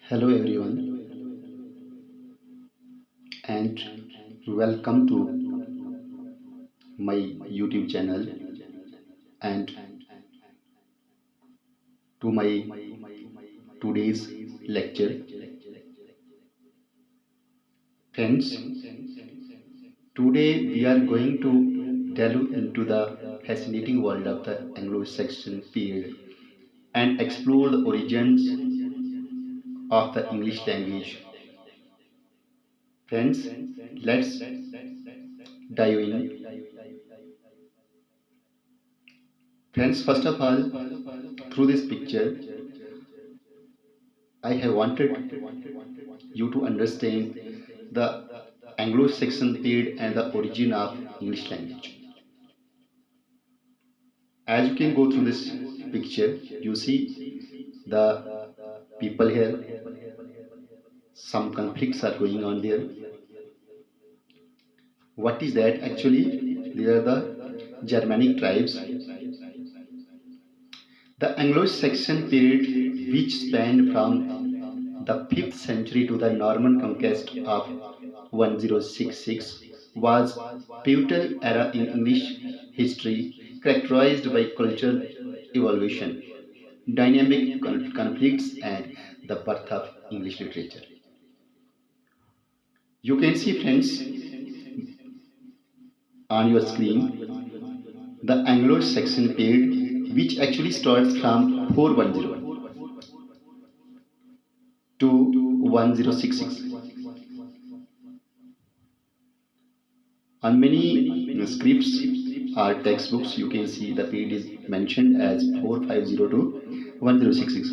Hello everyone and welcome to my YouTube channel and to my today's lecture. Friends, today we are going to delve into the fascinating world of the Anglo-Saxon period and explore the origins of the English language. Friends, let's dive in. Friends, first of all, through this picture, I have wanted you to understand the Anglo-Saxon period and the origin of English language. As you can go through this picture, you see the people here, some conflicts are going on there. What is that? Actually, they are the Germanic tribes. The Anglo-Saxon period, which spanned from the 5th century to the Norman conquest of 1066, was pivotal era in English history characterized by cultural evolution, dynamic conflicts, and the birth of English literature. You can see, friends, on your screen the Anglo-Saxon period, which actually starts from 410 to 1066. On many scripts or textbooks, you can see the period is mentioned as 450 to 1066.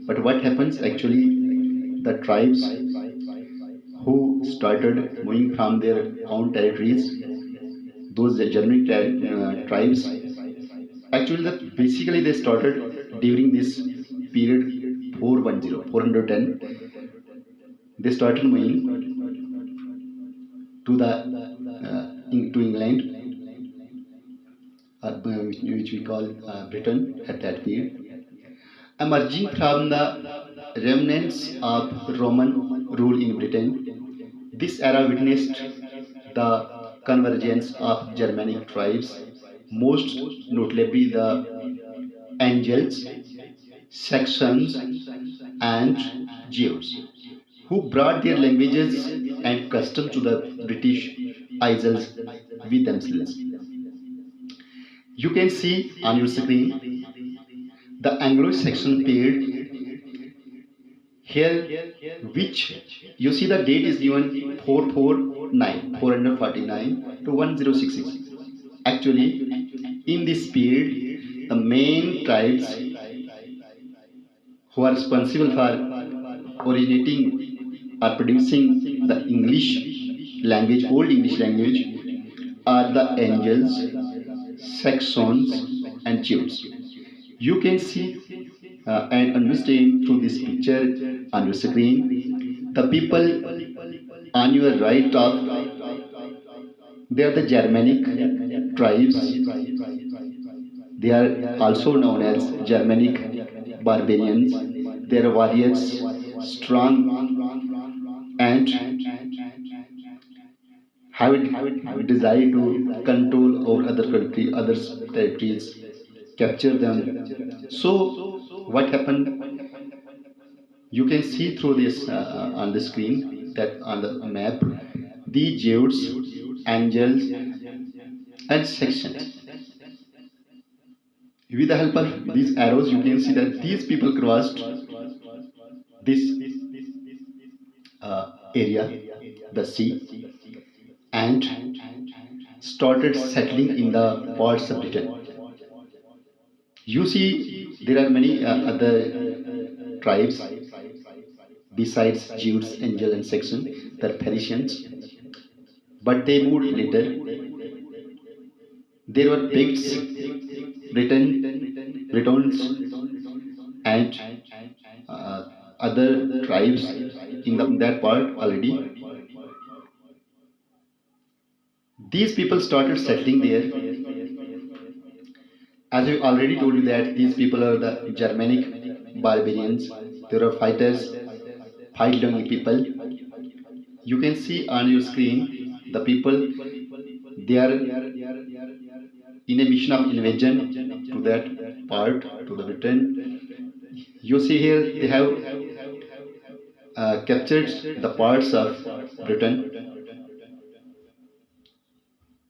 But what happens actually, the tribes who started moving from their own territories, those Germanic tribes, actually basically they started during this period 410. They started moving to the to England, which we call Britain at that period, emerging from the remnants of Roman rule in Britain. This era witnessed the convergence of Germanic tribes, most notably the Angles, Saxons, and Jews, who brought their languages and customs to the British Isles with themselves. You can see on your screen the Anglo-Saxon period here, which you see the date is given 449 to 1066. Actually, in this period, the main tribes who are responsible for originating or producing the English language, Old English language, are the Angles, Saxons, and Jews. You can see and understand through this picture on your screen the people on your right top, they are the Germanic tribes. They are also known as Germanic barbarians. They are warriors, strong, and have a desire to control over other country, other territories, capture them. So, what happened? You can see through this on the screen that on the map, the Jews, angels, and sections. With the help of these arrows, you can see that these people crossed this area, the sea, and started settling in the parts of Britain. You see, there are many other tribes besides Jews, Angel, and Saxon, the Parisians, but they moved later. There were Picts, Britons, and other tribes in that part already. These people started settling there. As I already told you that these people are the Germanic barbarians. They are fighters. high-loving people. You can see on your screen the people, they are in a mission of invasion to that part, to the Britain. You see here they have captured the parts of Britain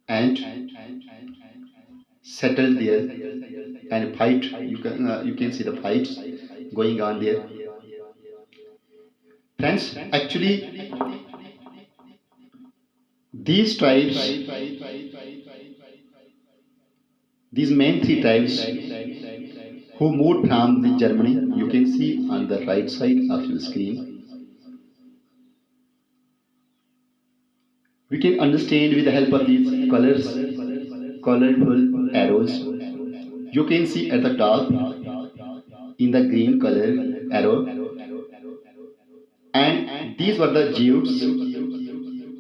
and settled there and fight. You can see the fights going on there. Friends, actually, these tribes, these main three tribes who moved from the Germany, you can see on the right side of your screen. We can understand with the help of these colorful arrows. You can see at the top in the green color arrow, and these were the Jews,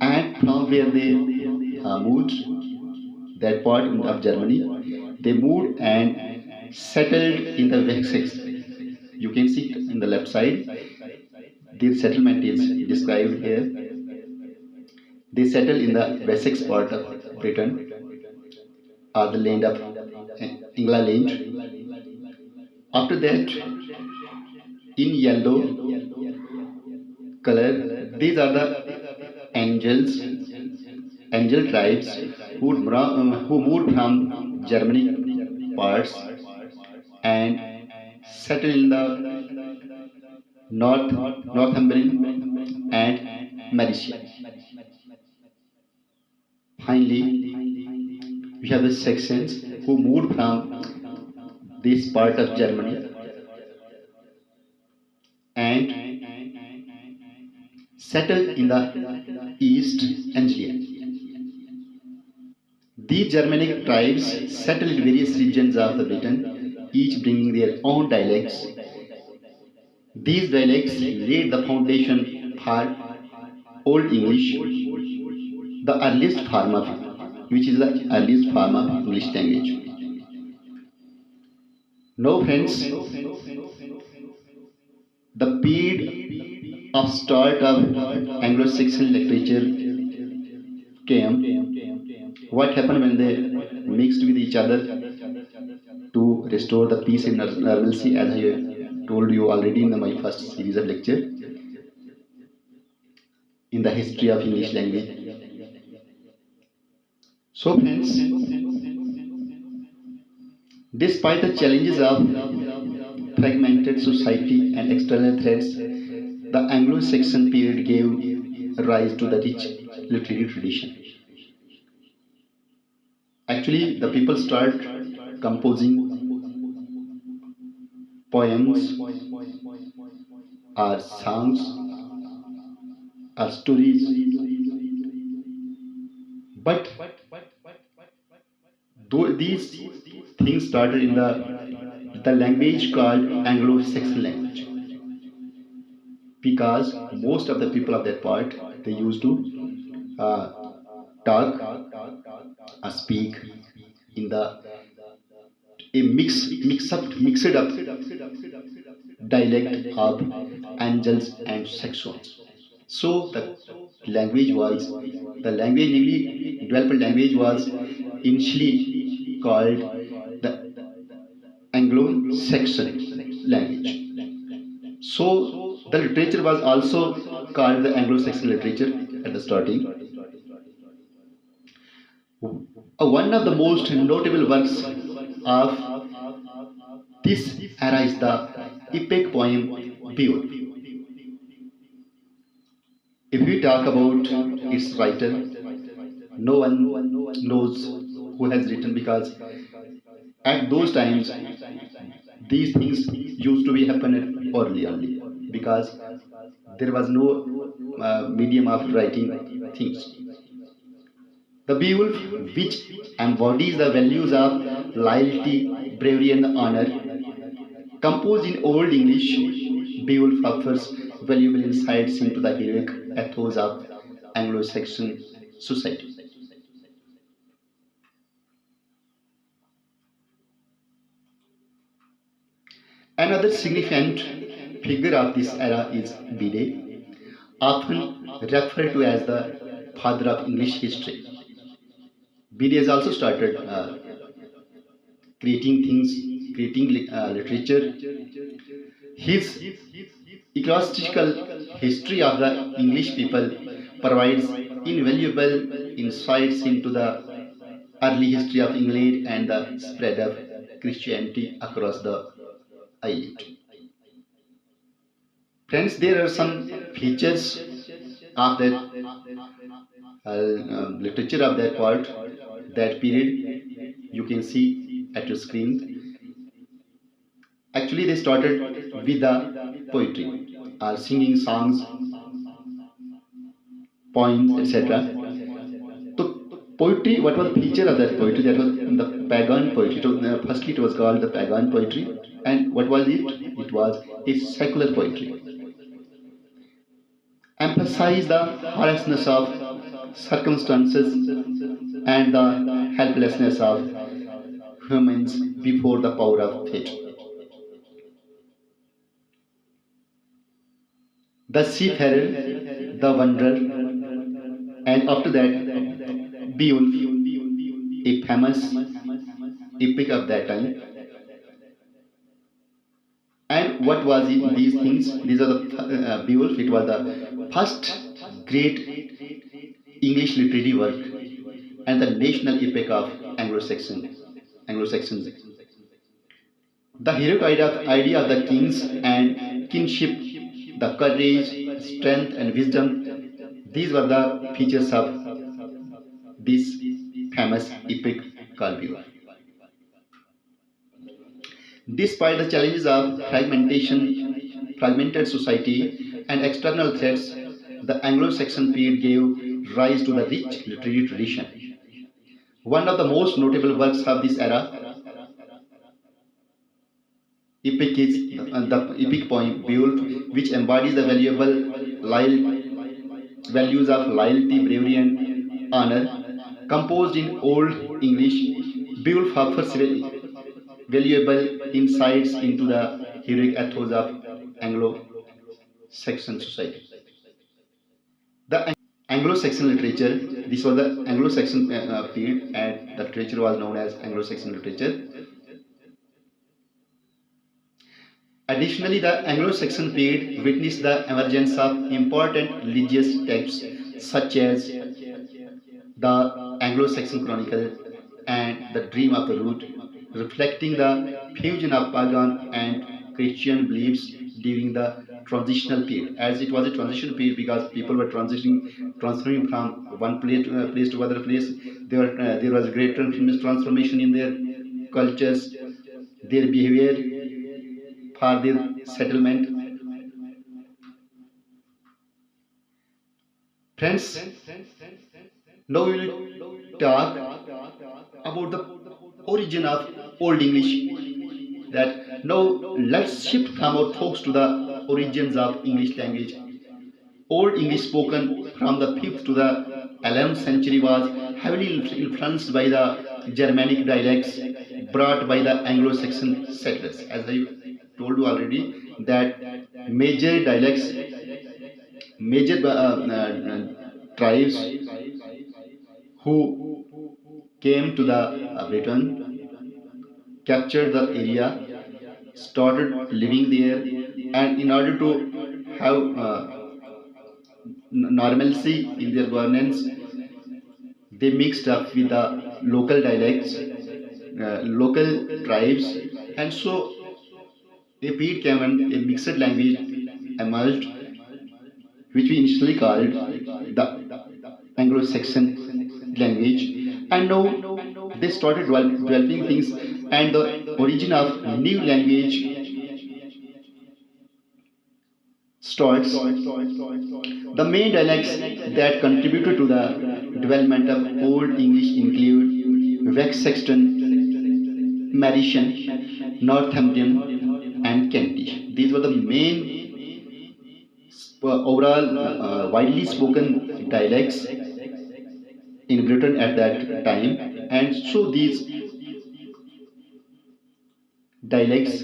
and from where they moved, that part of Germany, they moved and settled in the Wessex. You can see in the left side, this settlement is described here. They settled in the Wessex part of Britain, or the land of England. After that, in yellow color, these are the angel tribes who moved from Germany parts and settled in the Northumberland and Mercia. Finally, we have the Saxons who moved from this part of Germany and settled in the East Anglia. These Germanic tribes settled in various regions of the Britain, each bringing their own dialects. These dialects laid the foundation for Old English, the earliest form of which is the earliest form of English language. Now, friends, the period of start of Anglo-Saxon literature came. What happened when they mixed with each other to restore the peace and normalcy, as I told you already in my first series of lecture in the history of English language. So, friends, despite the challenges of fragmented society and external threats, the Anglo-Saxon period gave rise to the rich literary tradition. Actually, the people start composing poems or songs or stories, but though these things started in the language called Anglo-Saxon language, because most of the people of that part, they used to uh, talk or speak in the a mixed up dialect of Angles and Saxons. So the language newly developed language was initially called the Anglo-Saxon language. So the literature was also called the Anglo-Saxon literature at the starting. One of the most notable works of this era is the epic poem Beowulf. If we talk about its writer, no one knows who has written, because at those times these things used to be happening early only, because there was no medium of writing things. The Beowulf, which embodies the values of loyalty, bravery, and honor, composed in Old English, Beowulf offers valuable insights into the heroic ethos of Anglo-Saxon society. Another significant figure of this era is Bede. often referred to as the father of English history. BD has also started creating things, creating literature. His ecological history of the English people provides invaluable insights into the early history of England and the spread of Christianity across the island. Friends, there are some features of that literature of that part, that period. You can see at your screen. Actually, they started with the poetry, singing songs, poems, etc. So, poetry, what was the feature of that poetry? That was the pagan poetry. So, firstly, it was called the pagan poetry. And what was it? It was a secular poetry. Emphasize the harshness of circumstances and the helplessness of humans before the power of fate. The seafarer, the wanderer, and after that, Beowulf, a famous epic of that time. And what was it, these things? These are the Beowulf. It was the first great English literary work and the national epic of Anglo-Saxons. The heroic idea of the kings and kinship, the courage, strength, and wisdom, these were the features of this famous epic called Beowulf. Despite the challenges of fragmented society, and external threats, the Anglo-Saxon period gave rise to the rich literary tradition. One of the most notable works of this era, epic, is the epic poem Beowulf, which embodies the values of loyalty, bravery, and honor. Composed in Old English, Beowulf offers valuable insights into the heroic ethos of Anglo-Saxon society. The Anglo-Saxon literature, this was the Anglo-Saxon period, and the literature was known as Anglo-Saxon literature. Additionally, the Anglo-Saxon period witnessed the emergence of important religious texts such as the Anglo-Saxon Chronicle and the Dream of the Root, reflecting the fusion of pagan and Christian beliefs during the transitional period. As it was a transitional period because people were transferring from one place to other place. There was a great transformation in their cultures, their behavior, for their settlement. Friends, now we will talk about the origin of Old English. That now let's shift from our thoughts to the origins of English language. Old English spoken from the 5th to the 11th century was heavily influenced by the Germanic dialects brought by the Anglo-Saxon settlers. As I told you already, that major dialects, major tribes who came to the Britain, captured the area, started living there, and in order to have normalcy in their governance, they mixed up with the local dialects, local tribes, and so a period came and a mixed language emerged, which we initially called the Anglo-Saxon language. And now they started developing things, and the origin of new language starts. The main dialects that contributed to the development of Old English include West Saxon, Mercian, Northumbrian, and Kentish. These were the main overall widely spoken dialects in Britain at that time, and so these dialects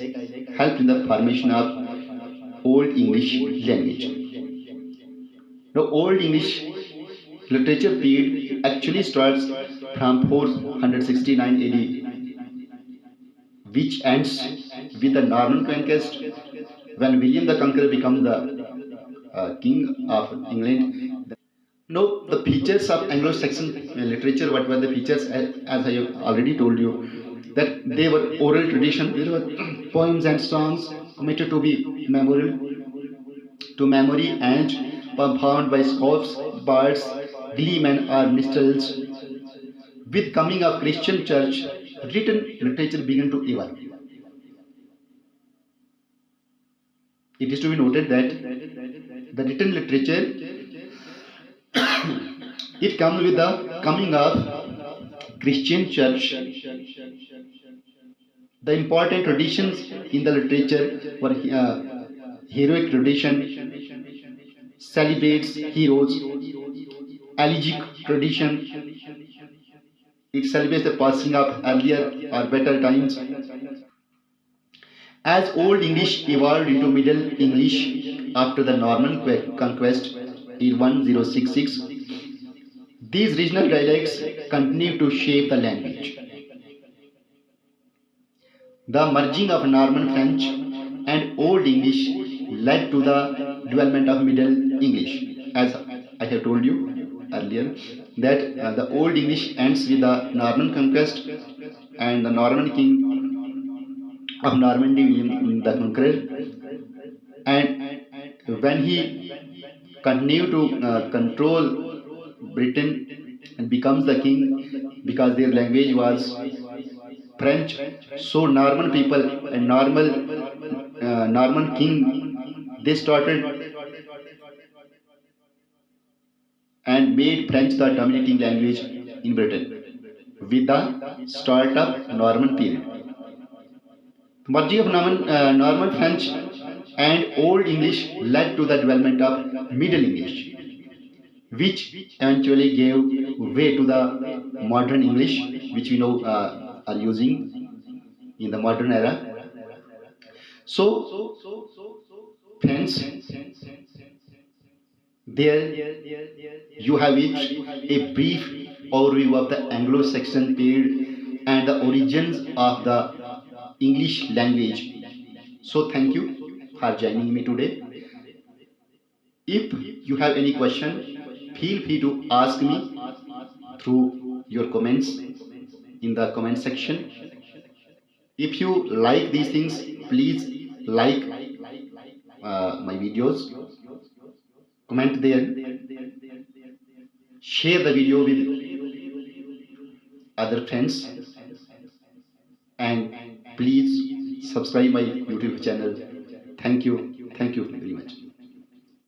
helped in the formation of Old English language. Now, Old English literature period actually starts from 469 AD, which ends with the Norman conquest when William the Conqueror becomes the king of England. Now, the features of Anglo-Saxon literature, what were the features? As I have already told you, that they were oral tradition, there were poems and songs committed to be memorial, to memory and performed by scoffs, bards, gleemen or minstrels. With coming of Christian church, written literature began to evolve. It is to be noted that the written literature, it comes with the coming of Christian church. The important traditions in the literature were heroic tradition, celebrates heroes, elegiac tradition. It celebrates the passing of earlier or better times. As Old English evolved into Middle English after the Norman conquest in 1066, these regional dialects continue to shape the language. The merging of Norman French and Old English led to the development of Middle English. As I have told you earlier, that the Old English ends with the Norman conquest and the Norman king of Normandy, William the Conqueror, and when he continued to control Britain and becomes the king because their language was French. So Norman people and Norman king, they started and made French the dominating language in Britain with the start of Norman period. Merging of Norman French and Old English led to the development of Middle English, which eventually gave way to the modern English, which we know are using in the modern era. So, friends, there you have it, a brief overview of the Anglo-Saxon period and the origins of the English language. So, thank you for joining me today. If you have any question, feel free to ask me through your comments in the comment section. If you like these things, please like my videos, comment there, share the video with other friends, and please subscribe my YouTube channel. Thank you very much.